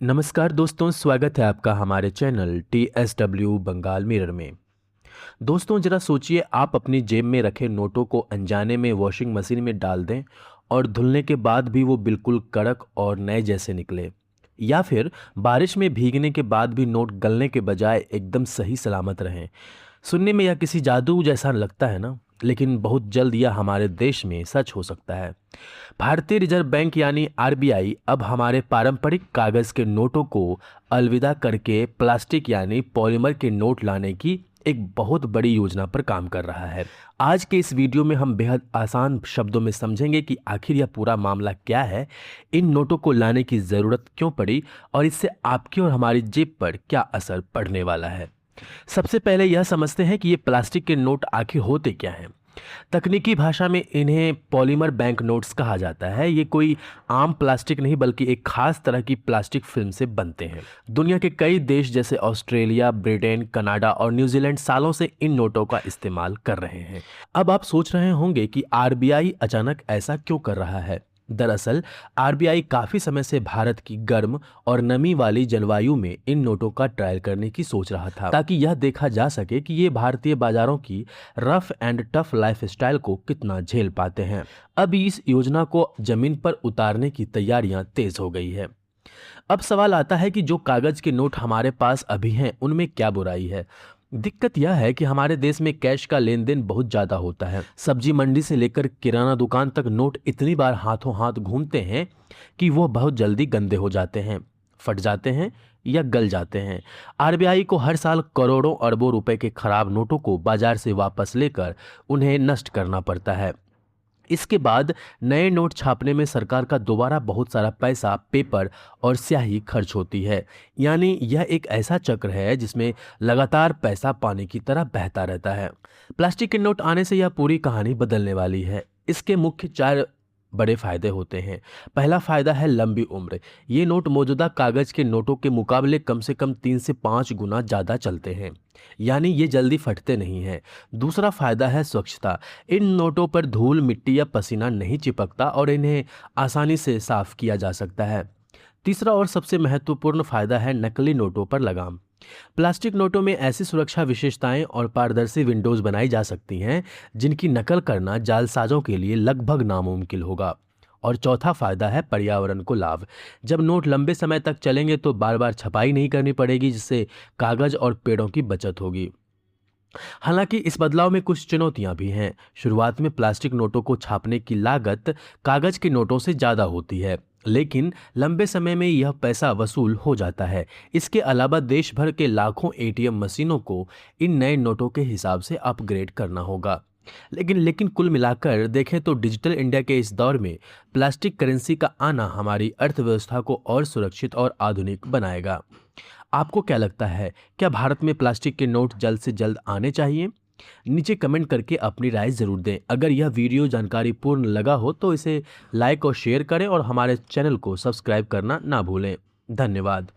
नमस्कार दोस्तों, स्वागत है आपका हमारे चैनल TSW बंगाल मिरर में। दोस्तों जरा सोचिए, आप अपनी जेब में रखे नोटों को अनजाने में वॉशिंग मशीन में डाल दें और धुलने के बाद भी वो बिल्कुल कड़क और नए जैसे निकले। या फिर बारिश में भीगने के बाद भी नोट गलने के बजाय एकदम सही सलामत रहें। सुनने में यह किसी जादू जैसा लगता है ना, लेकिन बहुत जल्द यह हमारे देश में सच हो सकता है। भारतीय रिजर्व बैंक यानी RBI अब हमारे पारंपरिक कागज के नोटों को अलविदा करके प्लास्टिक यानी पॉलीमर के नोट लाने की एक बहुत बड़ी योजना पर काम कर रहा है। आज के इस वीडियो में हम बेहद आसान शब्दों में समझेंगे कि आखिर यह पूरा मामला क्या है, इन नोटों को लाने की ज़रूरत क्यों पड़ी और इससे आपकी और हमारी जेब पर क्या असर पड़ने वाला है। सबसे पहले यह समझते हैं कि ये प्लास्टिक के नोट आखिर होते क्या हैं। तकनीकी भाषा में इन्हें पॉलीमर बैंक नोट्स कहा जाता है। ये कोई आम प्लास्टिक नहीं बल्कि एक खास तरह की प्लास्टिक फिल्म से बनते हैं। दुनिया के कई देश जैसे ऑस्ट्रेलिया, ब्रिटेन, कनाडा और न्यूजीलैंड सालों से इन नोटों का इस्तेमाल कर रहे हैं। अब आप सोच रहे होंगे कि RBI अचानक ऐसा क्यों कर रहा है। दरअसल RBI काफी समय से भारत की गर्म और नमी वाली जलवायु में इन नोटों का ट्रायल करने की सोच रहा था, ताकि यह देखा जा सके कि ये भारतीय बाजारों की रफ एंड टफ लाइफस्टाइल को कितना झेल पाते हैं। अब इस योजना को जमीन पर उतारने की तैयारियां तेज हो गई है। अब सवाल आता है कि जो कागज के नोट हमारे पास अभी हैं उनमें क्या बुराई है। दिक्कत यह है कि हमारे देश में कैश का लेन देन बहुत ज़्यादा होता है। सब्जी मंडी से लेकर किराना दुकान तक नोट इतनी बार हाथों हाथ घूमते हैं कि वो बहुत जल्दी गंदे हो जाते हैं, फट जाते हैं या गल जाते हैं। RBI को हर साल करोड़ों अरबों रुपए के खराब नोटों को बाजार से वापस लेकर उन्हें नष्ट करना पड़ता है। इसके बाद नए नोट छापने में सरकार का दोबारा बहुत सारा पैसा, पेपर और स्याही खर्च होती है। यानी यह एक ऐसा चक्र है जिसमें लगातार पैसा पानी की तरह बहता रहता है। प्लास्टिक के नोट आने से यह पूरी कहानी बदलने वाली है। इसके मुख्य 4 बड़े फायदे होते हैं। पहला फायदा है लंबी उम्र। ये नोट मौजूदा कागज के नोटों के मुकाबले कम से कम 3 से 5 गुना ज़्यादा चलते हैं, यानी ये जल्दी फटते नहीं हैं। दूसरा फायदा है स्वच्छता। इन नोटों पर धूल, मिट्टी या पसीना नहीं चिपकता और इन्हें आसानी से साफ किया जा सकता है। तीसरा और सबसे महत्वपूर्ण फायदा है नकली नोटों पर लगाम। प्लास्टिक नोटों में ऐसी सुरक्षा विशेषताएं और पारदर्शी विंडोज बनाई जा सकती हैं जिनकी नकल करना जालसाजों के लिए लगभग नामुमकिन होगा। और चौथा फायदा है पर्यावरण को लाभ। जब नोट लंबे समय तक चलेंगे तो बार बार छपाई नहीं करनी पड़ेगी, जिससे कागज और पेड़ों की बचत होगी। हालांकि इस बदलाव में कुछ चुनौतियां भी हैं। शुरुआत में प्लास्टिक नोटों को छापने की लागत कागज के नोटों से ज़्यादा होती है, लेकिन लंबे समय में यह पैसा वसूल हो जाता है। इसके अलावा देश भर के लाखों ATM मशीनों को इन नए नोटों के हिसाब से अपग्रेड करना होगा। लेकिन कुल मिलाकर देखें तो डिजिटल इंडिया के इस दौर में प्लास्टिक करेंसी का आना हमारी अर्थव्यवस्था को और सुरक्षित और आधुनिक बनाएगा। आपको क्या लगता है, क्या भारत में प्लास्टिक के नोट जल्द से जल्द आने चाहिए? नीचे कमेंट करके अपनी राय ज़रूर दें। अगर यह वीडियो जानकारी पूर्ण लगा हो तो इसे लाइक और शेयर करें और हमारे चैनल को सब्सक्राइब करना ना भूलें। धन्यवाद।